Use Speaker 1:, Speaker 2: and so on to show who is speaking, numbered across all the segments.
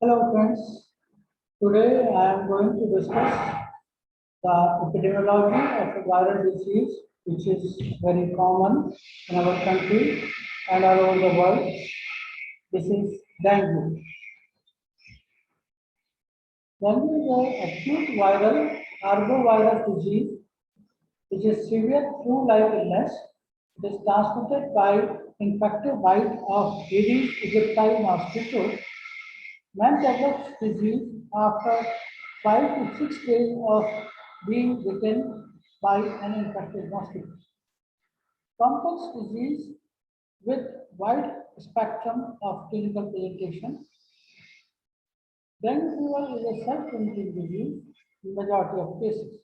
Speaker 1: Hello friends, today I am going to discuss the epidemiology of a viral disease which is very common in our country and all over the world. This is dengue. Dengue is an acute viral arbovirus disease which is severe flu-like illness. It is transmitted by infective bite of Aedes aegypti mosquito. Man develops disease after 5 to 6 days of being bitten by an infected mosquito. Complex disease with wide spectrum of clinical presentation. Dengue fever is a self-limiting disease in majority of cases.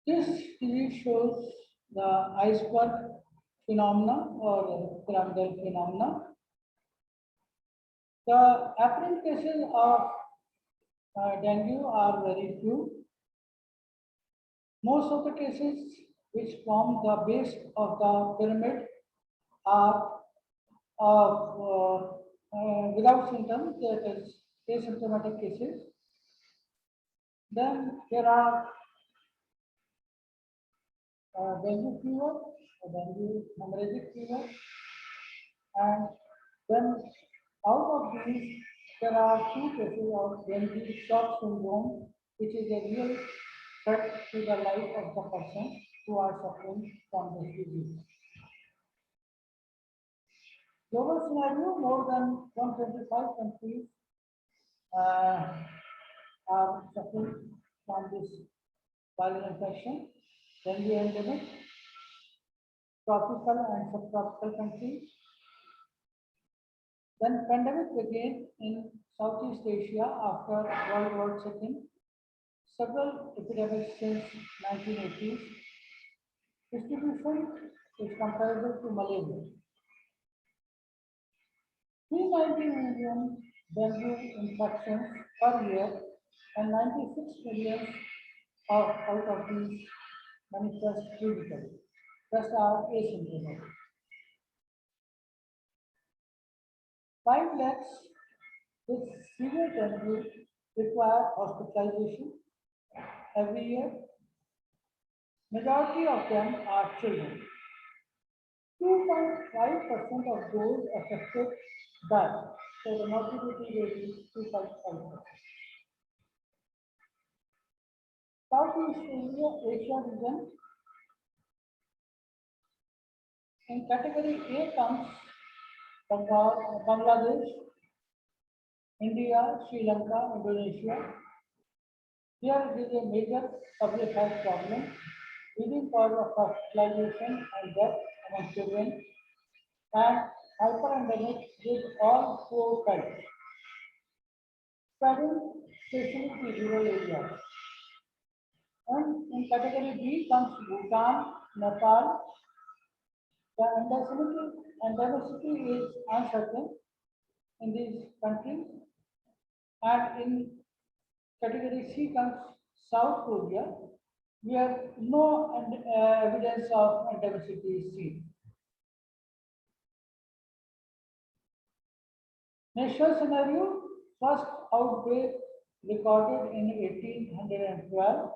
Speaker 1: This disease shows the iceberg phenomena or pyramidal phenomena. The apparent cases of dengue are very few. Most of the cases which form the base of the pyramid are without symptoms, that is asymptomatic cases. Then there are dengue fever, dengue hemorrhagic fever, and then out of these there are two cases of dengue shock syndrome, which is a real threat to the life of the person who are suffering from this disease. Global scenario, more than 125 countries are suffering from this viral infection. Dengue endemic, tropical and subtropical countries. Then pandemic began in Southeast Asia after World War II. Several epidemics since 1980s. Distribution is comparable to malaria. 390 million dengue infections per year and 96 million out of these manifest clinically. Rest are asymptomatic. 5 lakhs with severe dengue require hospitalization every year. Majority of them are children. 2.5% of those affected die. So the mortality rate is 2.5%. Southeast Asia region. In category A comes Bangladesh, India, Sri Lanka, Indonesia. Here it is a major public health problem, leading cause of hospitalization and death among children, and hyperendemic with all four types, spreading especially to rural areas. And in category B comes Bhutan, Nepal. The endemicity is uncertain in these countries. And in category C comes South Korea, where no evidence of endemicity is seen. National scenario, first outbreak recorded in 1812.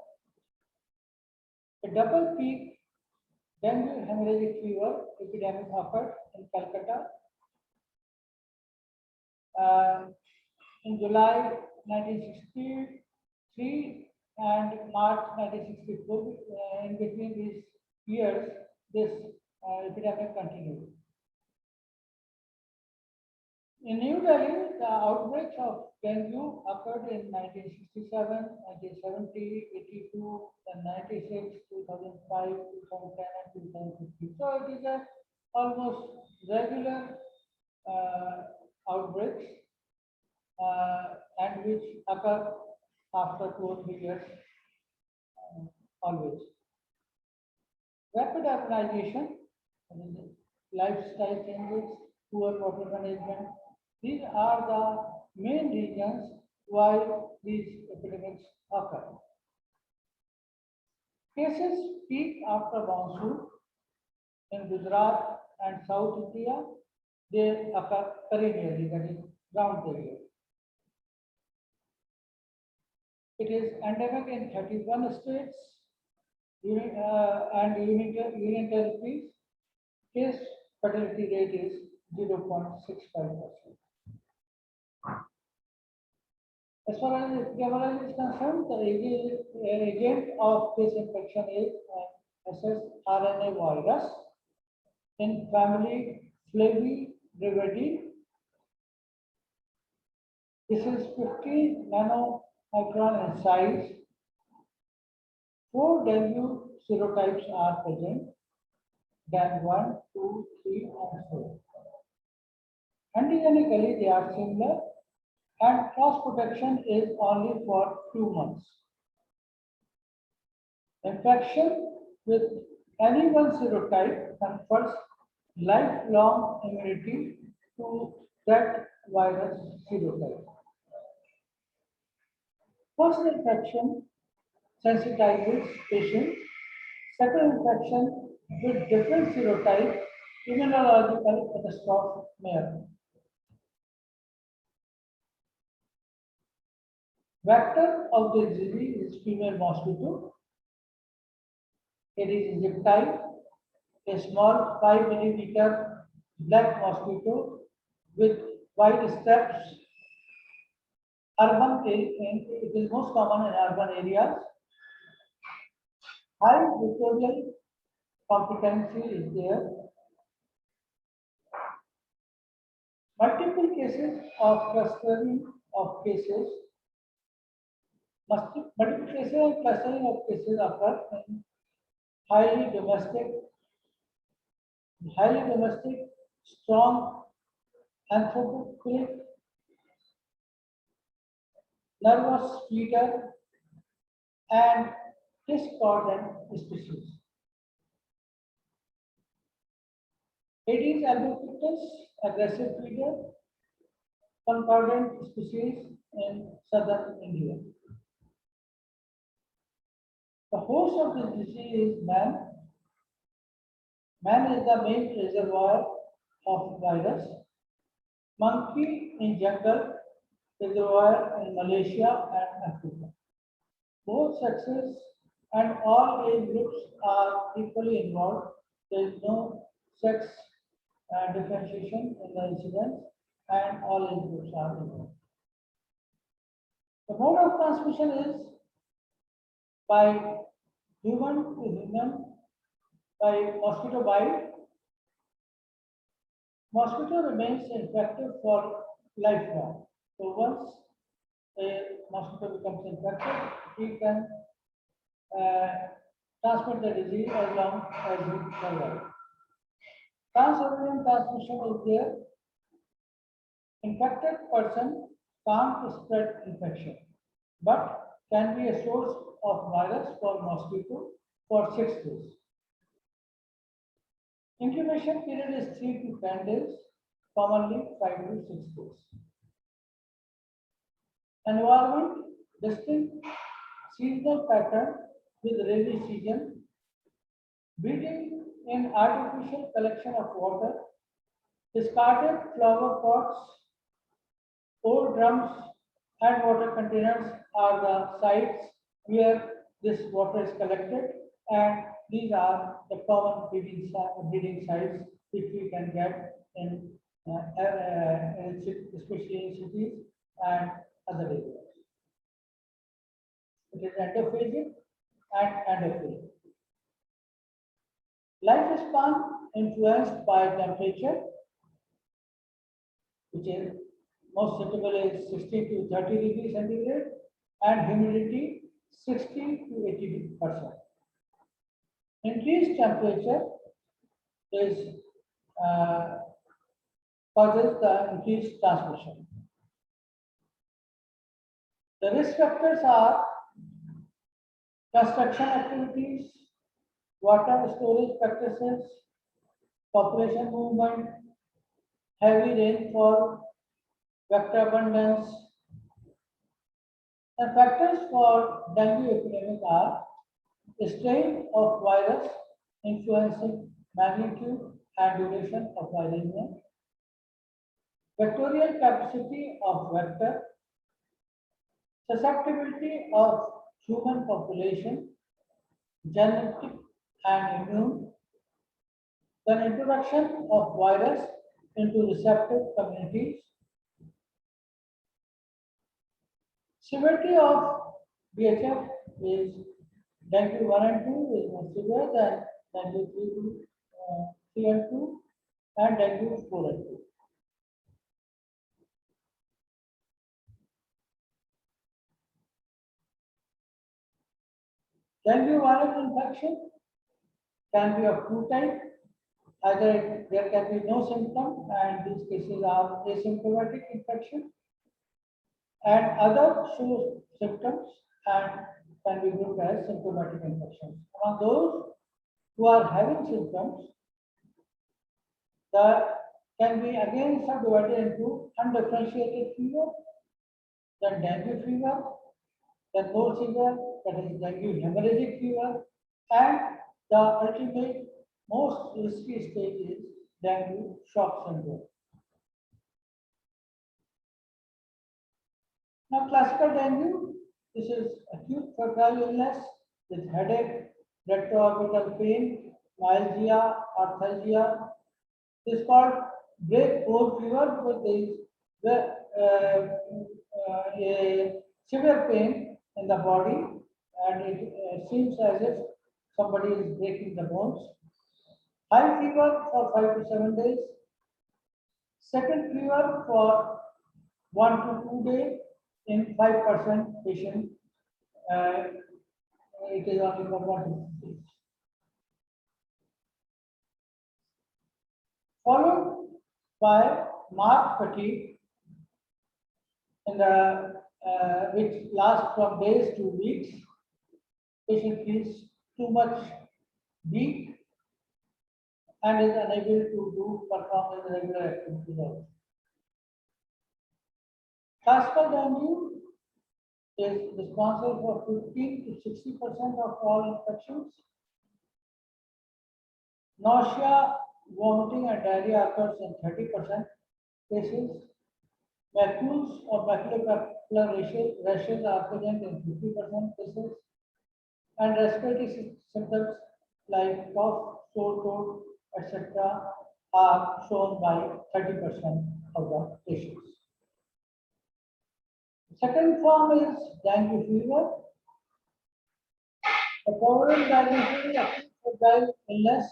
Speaker 1: A double peak dengue hemorrhagic fever epidemic occurred in Calcutta in July 1963 and March 1964. In between these years, this epidemic continued. In New Delhi, the outbreaks of dengue occurred in 1967, 1970, 82, then 96, 2005, 2010, and 2015. So it is a almost regular outbreaks and which occur after 2 or 3 years always. Rapid urbanization, lifestyle changes, poor water management, these are the main reasons why these epidemics occur. Cases peak after monsoon in Gujarat and South India they occur perennially, that is ground period. It is endemic in 31 states and union territories. Case fatality rate is 0.65%. As far as epidemiology is concerned, the agent of this infection is ssRNA virus in family Flavibrividae. This is 50 nanomicron in size. 4 W serotypes are present, then 1, 2, 3, and 4. Antigenically, they are similar, and cross protection is only for 2 months. Infection with any one serotype confers lifelong immunity to that virus serotype. First infection sensitizes patients. Second infection with different serotype, immunological catastrophe may occur. Vector of the disease is female mosquito. It is zip type, a small 5 millimeter black mosquito with white steps. It is most common in urban areas. High vectorial competency is there. Multiple cases of clustering of cases. Multiple cases of clustering of cases occur in highly domestic, strong anthropophilic, nervous feeder, and discordant species. Aedes albopictus, aggressive feeder, concordant species in southern India. The host of this disease is man. Man is the main reservoir of virus. Monkey in jungle, reservoir in Malaysia and Africa. Both sexes and all age groups are equally involved. There is no sex differentiation in the incidence, and all age groups are involved. The mode of transmission is by human to human, by mosquito bite. Mosquito remains infected for lifelong. So once a mosquito becomes infected, he can transmit the disease as long as he survives. Transovarian transmission is there. Infected person can't spread infection, but can be a source of virus for mosquito for 6 days. Incubation period is 3 to 10 days, commonly 5 to 6 days. Environment, distinct seasonal pattern with rainy season, breeding in artificial collection of water, discarded flower pots, old drums, and water containers are the sites where this water is collected, and these are the common breeding sites which we can get in, especially in cities and other areas. It is endophagic and endophilic. Lifespan influenced by temperature, which is most suitable is 60 to 30 degrees centigrade, and humidity 60 to 80%. Increased temperature is causes the increased transmission. The risk factors are construction activities, water storage practices, population movement, heavy rainfall, vector abundance. The factors for dengue epidemic are strain of virus influencing magnitude and duration of viremia, vectorial capacity of vector, susceptibility of human population, genetic and immune, then introduction of virus into receptive communities, severity of BHF is dengue 1 and 2 is more severe than dengue 3 and 2 and dengue 4 and 2. Dengue viral infection can be of two types. Either there can be no symptom and these cases are asymptomatic infection, and other show symptoms and can be grouped as symptomatic infections. Among those who are having symptoms, that can be again subdivided into undifferentiated fever, then dengue fever, then more severe, that is dengue hemorrhagic fever, and the ultimate most risky stage is dengue shock syndrome. Now, classical dengue, this is acute febrile illness with headache, retroorbital pain, myalgia, arthalgia. This is called breakbone fever because there is a severe pain in the body and it seems as if somebody is breaking the bones. High fever for 5 to 7 days. Second fever for 1 to 2 days in 5% patient. It is only for 1 to 2 days. Followed by marked fatigue in the which lasts from days to weeks. Patient feels too much weak and is unable to perform his regular activities also. Classical dengue is responsible for 15 to 60% of all infections. Nausea, vomiting, and diarrhea occurs in 30% cases. Macules or maculopapular rashes are present in 50% cases. And respiratory symptoms like cough, sore throat, etc. are shown by 30% of the patients. Second form is dengue fever. The following dengue fever is acute febrile illness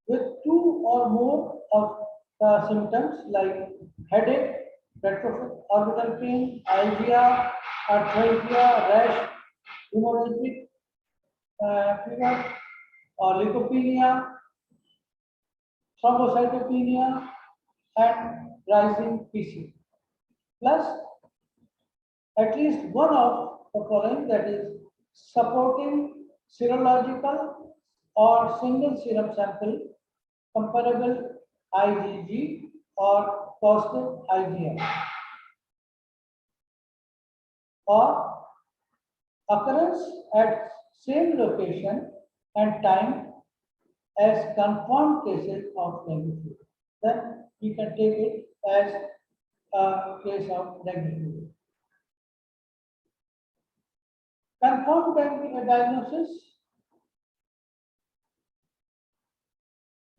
Speaker 1: with two or more of the symptoms like headache, retroorbital pain, myalgia, arthalgia, rash, hemorrhagic fever, or leukopenia, thrombocytopenia, and rising PC. Plus, at least one of the following, that is supporting serological or single serum sample comparable IgG or positive IgM, or occurrence at same location and time as confirmed cases of dengue fever. Then we can take it as a case of dengue fever. Confirmed dengue diagnosis,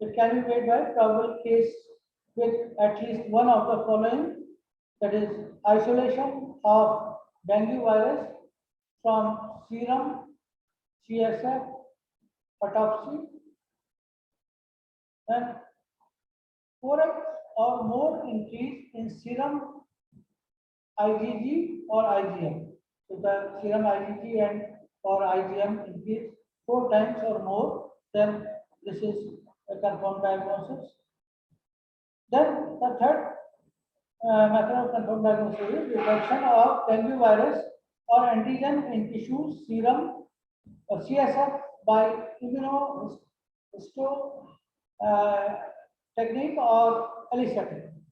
Speaker 1: it can be made by probable case with at least one of the following, that is isolation of dengue virus from serum, CSF, autopsy, then 4x or more increase in serum IgG or IgM. So the serum IgG and or IgM increase 4 times or more, then this is a confirmed diagnosis. Then the third method of confirmed diagnosis is detection of dengue virus or antigen in tissues, serum, or CSF by immunohisto technique or ELISA technique.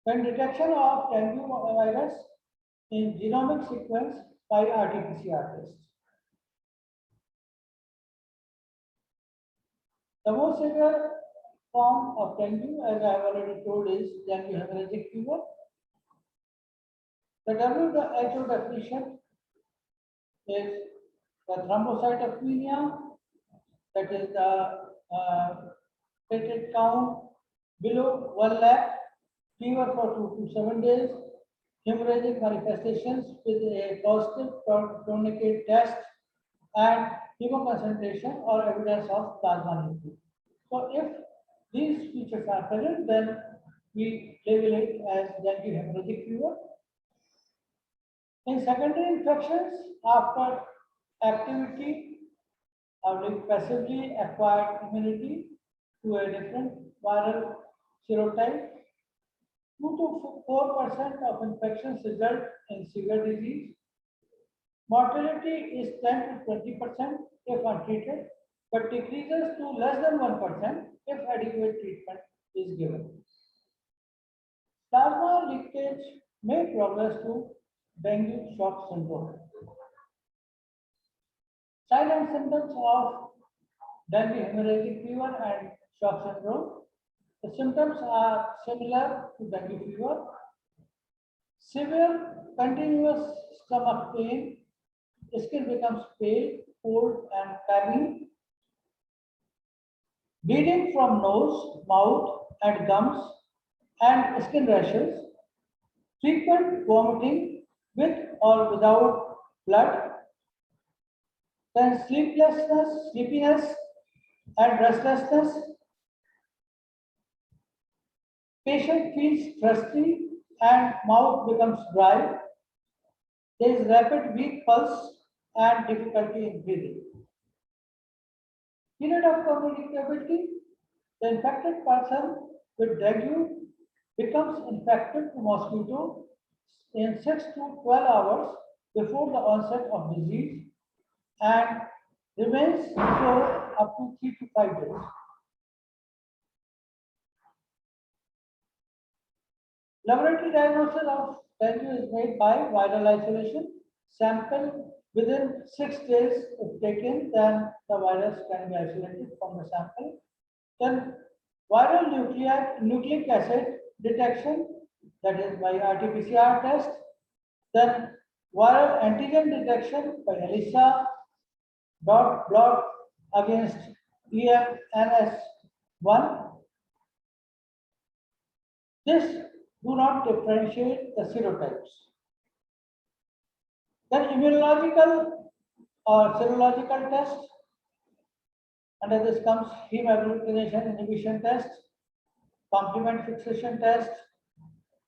Speaker 1: Then detection of dengue virus in genomic sequence by RT-PCR test. The most severe form of dengue, as I have already told, is dengue hemorrhagic fever. The WHO definition is the thrombocytopenia, that is the platelet count below 1 lakh, fever for 2 to 7 days, hemorrhagic manifestations with a positive tourniquet test, and hemoconcentration or evidence of plasma leakage. So if these features are present, then we label it as dengue hemorrhagic fever. In secondary infections, after activity or passively acquired immunity to a different viral serotype, 2 to 4% of infections result in severe disease. Mortality is 10 to 20% if untreated, but decreases to less than 1% if adequate treatment is given. Plasma leakage may progress to dengue shock syndrome. Signs and symptoms of dengue hemorrhagic fever and shock syndrome. The symptoms are similar to dengue fever. Severe continuous stomach pain, skin becomes pale, cold and clammy. Bleeding from nose, mouth and gums and skin rashes. Frequent vomiting with or without blood. Then sleepiness and restlessness. Patient feels thirsty and mouth becomes dry. There is rapid weak pulse and difficulty in breathing. Period of communicability. The infected person with dengue becomes infected to mosquito in 6 to 12 hours before the onset of disease and remains so up to 3 to 5 days. Laboratory diagnosis of dengue is made by viral isolation. Sample within 6 days if taken, then the virus can be isolated from the sample. Then viral nucleic acid detection, that is by RT-PCR test. Then viral antigen detection by ELISA blot against EMNS1. This do not differentiate the serotypes. Then immunological or serological test. Under this comes heme agglutination inhibition test, complement fixation test,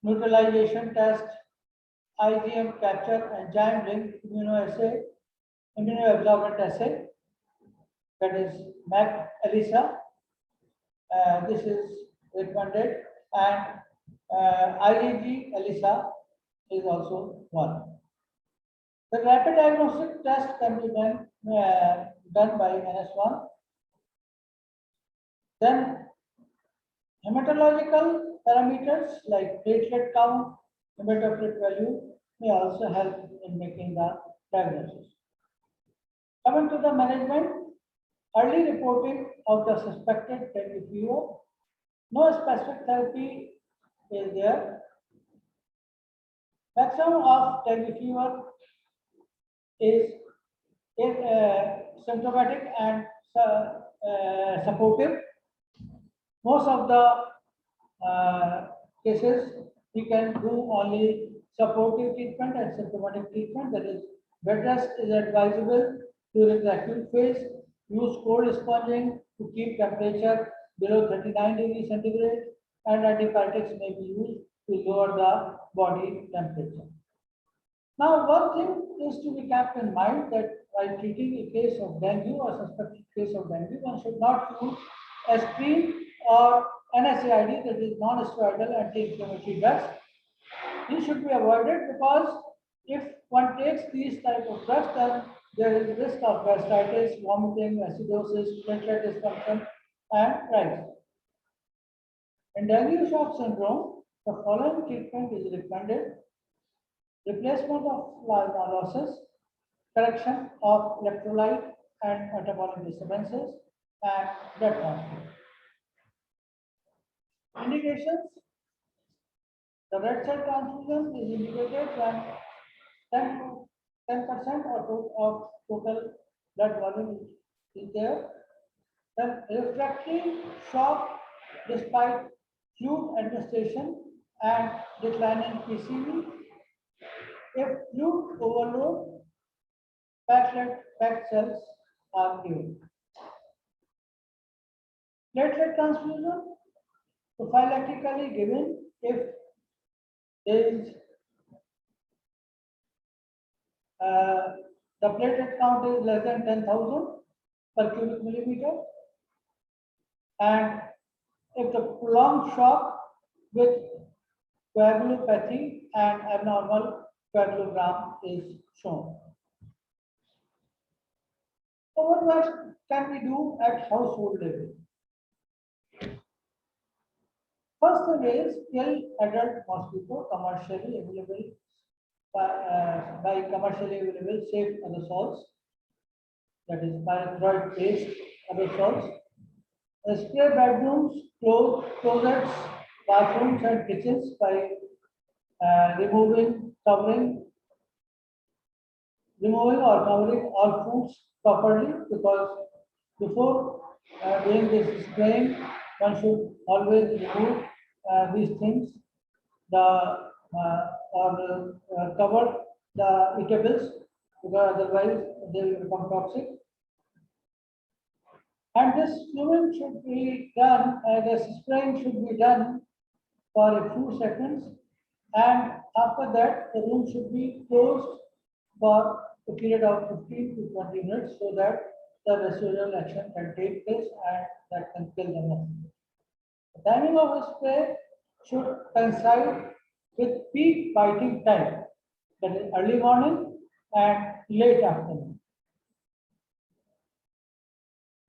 Speaker 1: neutralization test, IgM capture enzyme linked immunoabsorbent assay, that is MAC ELISA. This is recommended, and IgG ELISA is also one. The rapid diagnostic test can be done by NS1. Then hematological parameters like platelet count, hematocrit value may also help in making the diagnosis. Coming to the management, early reporting of the suspected dengue fever. No specific therapy is there. Maximum of dengue fever is symptomatic and supportive. Most of the cases we can do only supportive treatment and symptomatic treatment. That is, bed rest is advisable during the acute phase. Use cold sponging to keep temperature below 39 degrees centigrade, and antibiotics may be used to lower the body temperature. Now, one thing is to be kept in mind that while treating a case of dengue or suspected case of dengue, one should not use aspirin or NSAID, that is non-steroidal anti-inflammatory drugs. These should be avoided because if one takes these type of drugs, then there is risk of gastritis, vomiting, acidosis, platelet dysfunction, and rise. In dengue shock syndrome, the following treatment is recommended: replacement of plasma losses, correction of electrolyte and metabolic disturbances, and blood transfusion. Indications. The red cell transfusion is indicated when 10% of total blood volume is there. Then refractory shock despite fluid administration and declining PCV. If fluid overload, packed cells are given. Platelet transfusion prophylactically given if there is the platelet count is less than 10,000 per cubic millimeter, and if the prolonged shock with coagulopathy and abnormal coagulogram is shown. So what can we do at household level? First thing is kill adult mosquito commercially available by commercially available safe aerosols, that is pyrethroid based aerosols. Spray bedrooms, closets, bathrooms and kitchens by removing or covering all foods properly, because before doing this spraying, one should always remove these things, or cover the eatables, because otherwise they will become toxic. And this fluid should be done, the spraying should be done for a few seconds, and after that the room should be closed for a period of 15 to 20 minutes, so that the residual action can take place and that can kill the mosquito. The timing of the spray should coincide with peak biting time, that is early morning and late afternoon.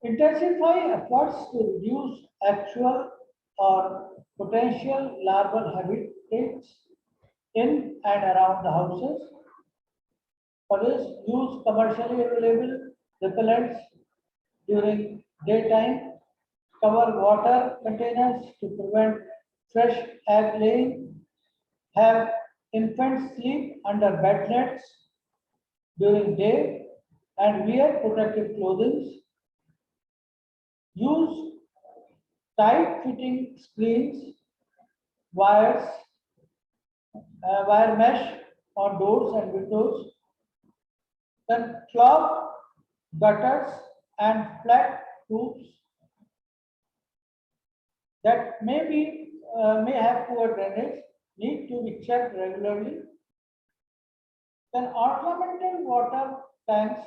Speaker 1: Intensify efforts to reduce actual or potential larval habitats in and around the houses. For this, use commercially available repellents during daytime. Cover water containers to prevent fresh egg laying. Have infants sleep under bed nets during day and wear protective clothing. Use tight fitting screens, wire mesh on doors and windows. Then clog gutters and flat roofs that may have poor drainage need to be checked regularly. Then ornamental water tanks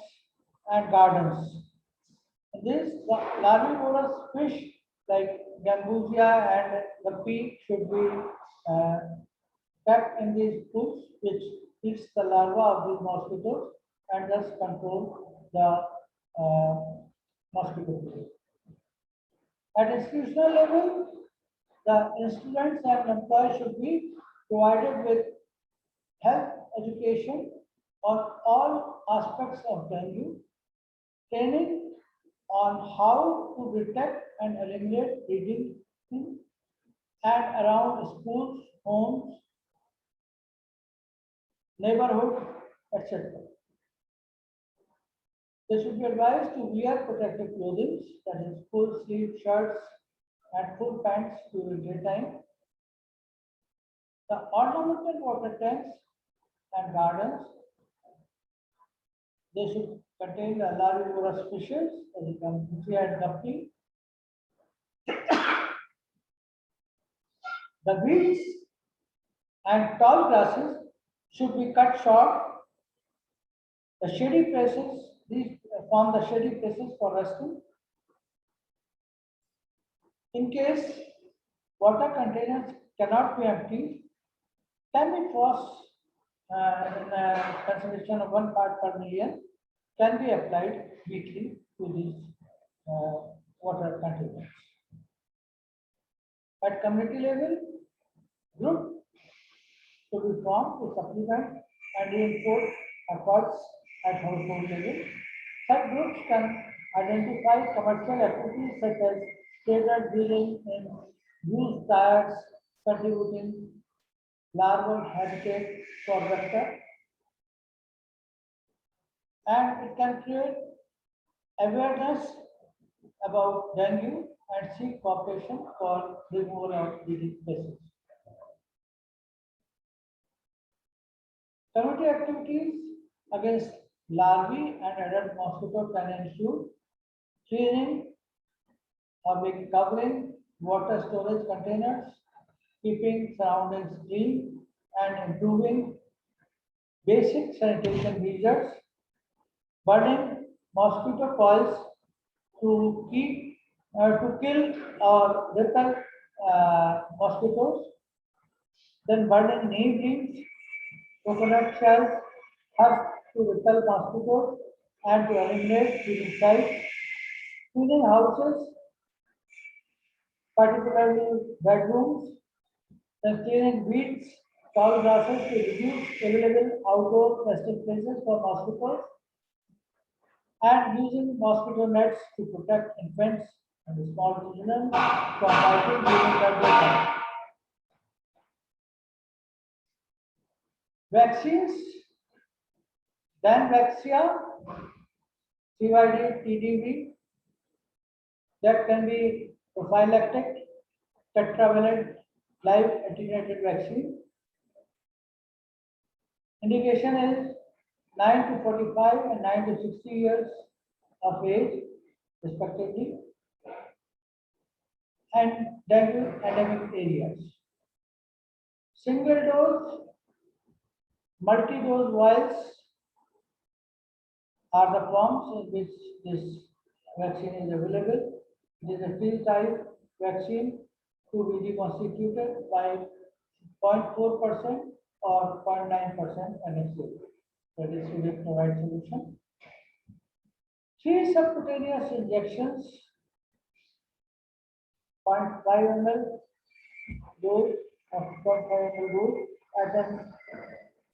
Speaker 1: and gardens. These larvivorous fish like gambusia and guppy should be kept in these pools, which eats the larva of these mosquitoes and thus control the mosquito plague. At institutional level, the students and employees should be provided with health education on all aspects of dengue, training on how to detect and eliminate breeding in and around schools, homes, neighborhood, etc. They should be advised to wear protective clothing, that is full sleeve shirts and full pants during daytime. The ornamental water tanks and gardens, they should contain the larvivorous fishes, as you can see, and guppy. The weeds and tall grasses should be cut short. The shady places, these form the shady places for resting. In case water containers cannot be emptied, chemicals in a concentration of 1 part per million can be applied weekly to these water containers. At community level, group to be formed to supplement and reinforce efforts at household level. Such groups can identify commercial activities such as trader dealing in use diets contributing larval habitat for vector, and it can create awareness about dengue and seek cooperation for removal of breeding places. Community activities against larvae and adult mosquito can include cleaning or making covering, water storage containers, keeping surroundings clean, and improving basic sanitation measures, burning mosquito coils to keep to kill or repel mosquitoes, then burning neem leaves, coconut shells, husks to repel mosquitoes and to eliminate feeding sites, cleaning houses, particularly bedrooms, then clearing weeds, tall grasses to reduce available outdoor nesting places for mosquitoes, and using mosquito nets to protect infants and small children from biting during the daytime. Vaccines, Danvaxia, CYD, TDV, that can be prophylactic, tetravalent, live attenuated vaccine. Indication is 9 to 45 and 9 to 60 years of age, respectively, and dengue endemic areas. Single dose, multi-dose vials are the forms in which this vaccine is available. It is a field-type vaccine to be constituted by 0.4% or 0.9% NSA, that is sodium chloride solution. 3 subcutaneous injections, 0.5 ml dose of 0.5 ml dose at an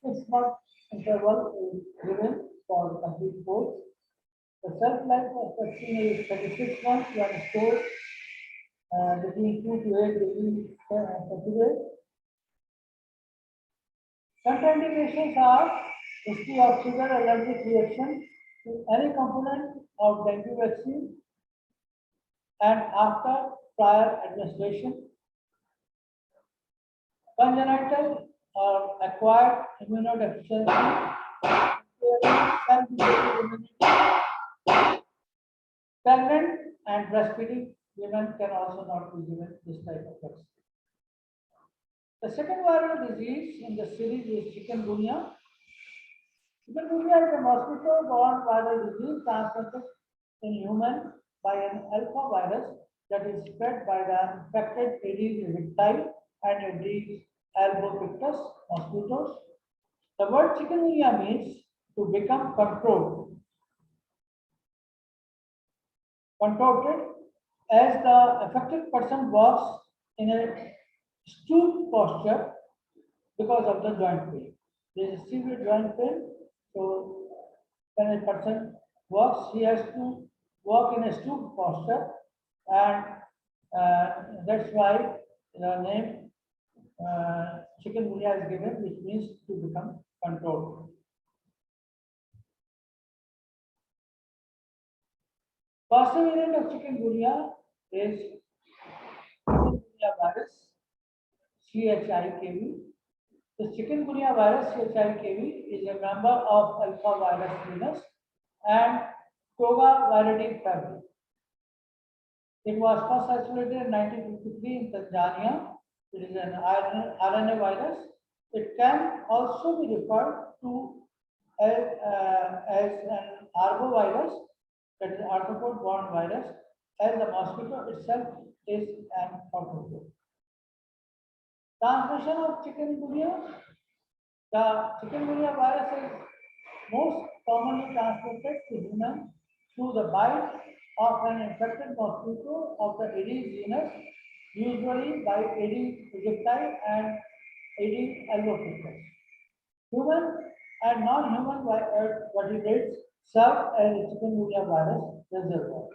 Speaker 1: 6-month interval is given for the complete course. The shelf life of vaccine is 36 months when stored between 2 to 8 degrees centigrade. Contraindications are history of sugar allergic reaction to any component of dengue vaccine and after prior administration, congenital or acquired immunodeficiency, immunity, pregnant and breastfeeding women can also not be given this type of vaccine. The second viral disease in the series is chikungunya. Chikungunya is a mosquito-borne viral disease transmitted in human by an alpha virus that is spread by the infected Aedes aegypti and Aedes albopictus mosquitoes. The word chikungunya means to become contorted as the affected person walks in a stooped posture because of the joint pain. There is severe joint pain, so when a person walks, he has to walk in a stooped posture, and that's why the name chikungunya is given, which means to become controlled. Faster variant of chikungunya is chikungunya virus, CHIKV. The chikungunya virus CHIKV is a member of alpha virus genus and Togaviridae family. It was first isolated in 1953 in Tanzania. It is an RNA virus. It can also be referred to as an arbovirus, that is arthropod-borne virus, as the mosquito itself is an arthropod. Transmission of chikungunya. The chikungunya virus is most commonly transmitted to humans through the bite of an infected mosquito of the Aedes genus, usually by Aedes aegypti and Aedes albopictus. Human and non-human vertebrates serve as a chikungunya virus reservoir.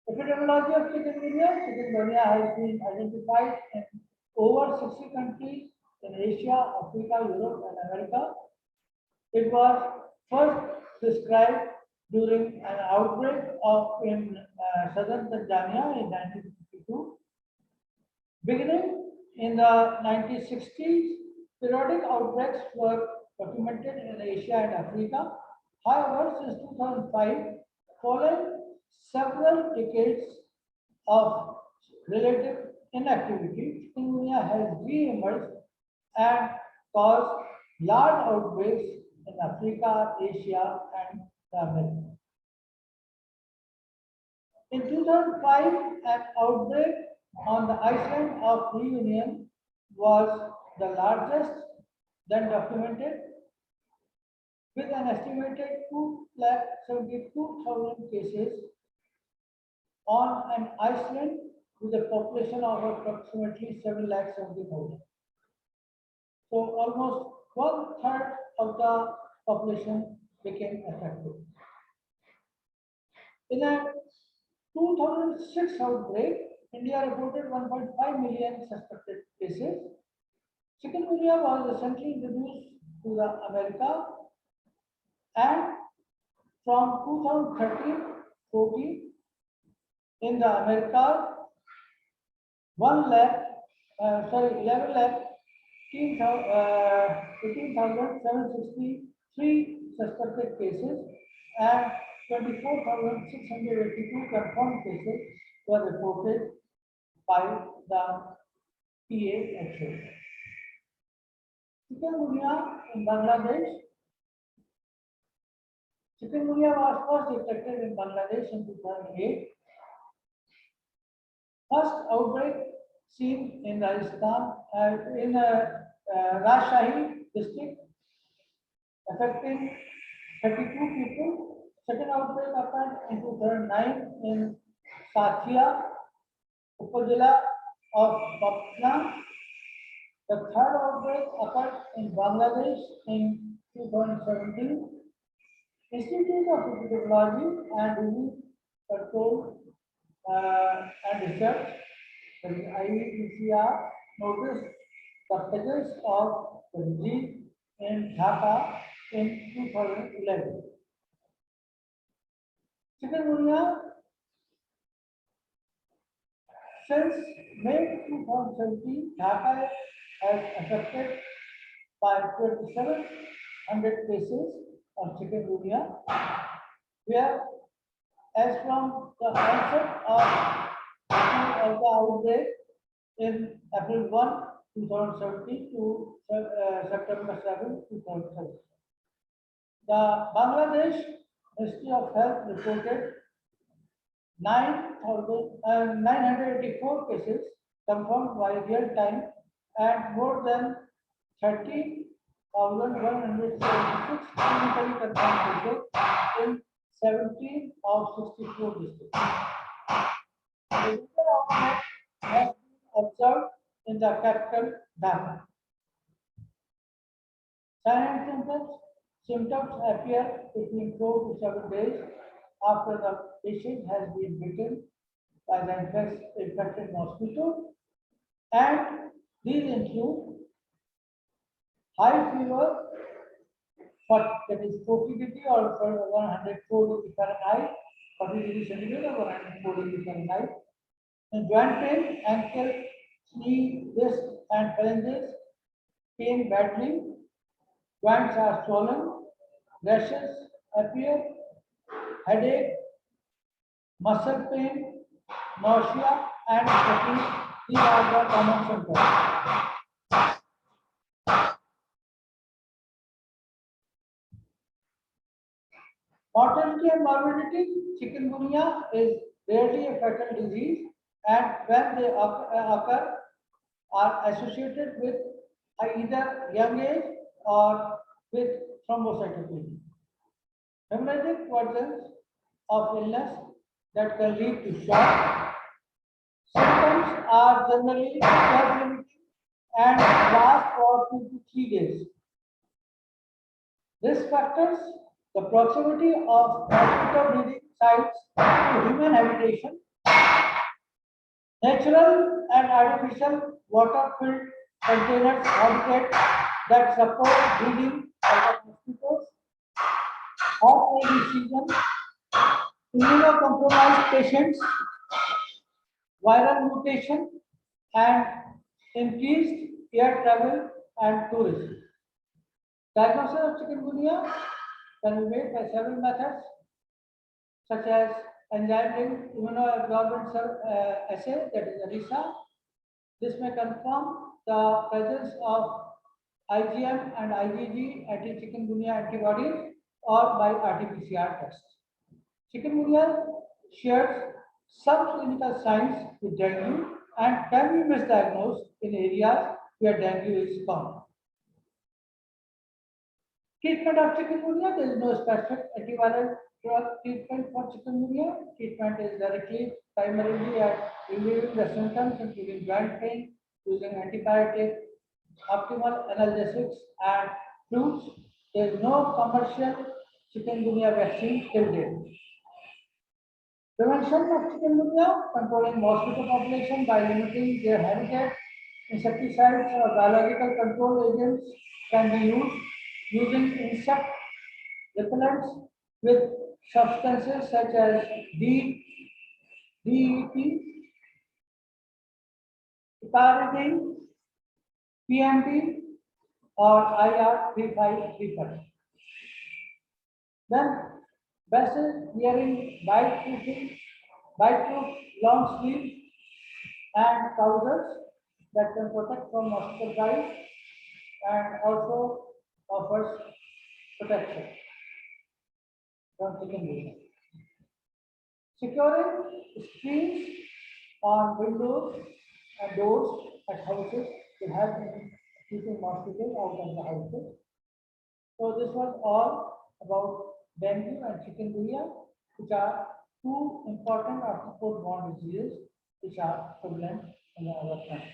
Speaker 1: Epidemiology of chikungunya. Chikungunya has been identified in over 60 countries in Asia, Africa, Europe, and America. It was first described during an outbreak in southern Tanzania in 1952. Beginning in the 1960s, periodic outbreaks were documented in Asia and Africa. However, since 2005, following several decades of relative inactivity, chikungunya has re-emerged and caused large outbreaks in Africa, Asia, and the Americas. In 2005, an outbreak on the island of Reunion was the largest then documented, with an estimated 272,000 cases on an island with a population of approximately 770,000. So almost 1/3 of the population became affected. In a 2006 outbreak, India reported 1.5 million suspected cases. Chikungunya was recently introduced to the America, and from 2013-14 in the America, 11 lakh 18,763 suspected cases and 24,682 confirmed cases were reported by the PAHO. Chikungunya in Bangladesh. Chikungunya was first detected in Bangladesh in 2008. First outbreak seen in Rajasthan, in Rajshahi district, affecting 32 people. Second outbreak occurred in 2009 in Sathia, Upazila of Patna. The third outbreak occurred in Bangladesh in 2017. Institute of Epidemiology and Disease Control and Research, that is IEPCR, noticed the presence of the disease in Dhaka in 2011. Chikungunya, since May 2017, Dhaka has affected by 2,700 cases of chikungunya, where as from the onset of the outbreak in April 1, 2017 to September 7, 2017. The Bangladesh Ministry of Health reported 984 cases confirmed by real time and more than 30,176 clinically confirmed cases in 17 of 64 districts. The regional outbreak has been observed in the capital Dhaka. Signs and symptoms. Symptoms appear between 4 to 7 days after the patient has been bitten by the infected mosquito, and these include high fever, that is 40 degree or 104 degree Fahrenheit, 40 degree centigrade or 104 degree Fahrenheit, and joint pain, ankle, knee, wrist, and phalanges pain badly, joints are swollen, rashes appear, headache, muscle pain, nausea, and fatigue. These are the common symptoms. Mortality and morbidity. Chikungunya is rarely a fatal disease, and when they occur, are associated with either young age or with thrombocytopenia. Hemorrhagic versions of illness that can lead to shock. Symptoms are generally self-limiting and last for 2 to 3 days. Risk factors: the proximity of mosquito breeding sites to human habitation, Natural and artificial water-filled containers habitat that support breeding of mosquitoes, hot rainy season, immunocompromised patients, viral mutation, and increased air travel and tourism. Diagnosis of chikungunya can be made by several methods, such as enzyme-linked immunoabsorbent assay, that is ELISA. This may confirm the presence of IgM and IgG anti-chikungunya antibodies or by RT-PCR test. Chikungunya shares some clinical signs with dengue and can be misdiagnosed in areas where dengue is common. Treatment of chikungunya, there is no specific antiviral drug treatment for chikungunya. Treatment is directly primarily at relieving the symptoms, including joint pain, using antibiotic, optimal analgesics, and fruits. There is no commercial chikungunya vaccine till date. Prevention of chikungunya, controlling mosquito population by limiting their habitat. Insecticides or biological control agents can be used using insect repellents with substances such as DEP, piperidine, PMP, or IR3535. Then, best is wearing bite-proof long sleeves and trousers that can protect from mosquito bites and also offers protection from chikungunya. Securing screens on windows and doors at houses will help in keeping mosquitoes out of the houses. So this was all about dengue and chikungunya, which are two important or foodborne diseases which are prevalent in our country.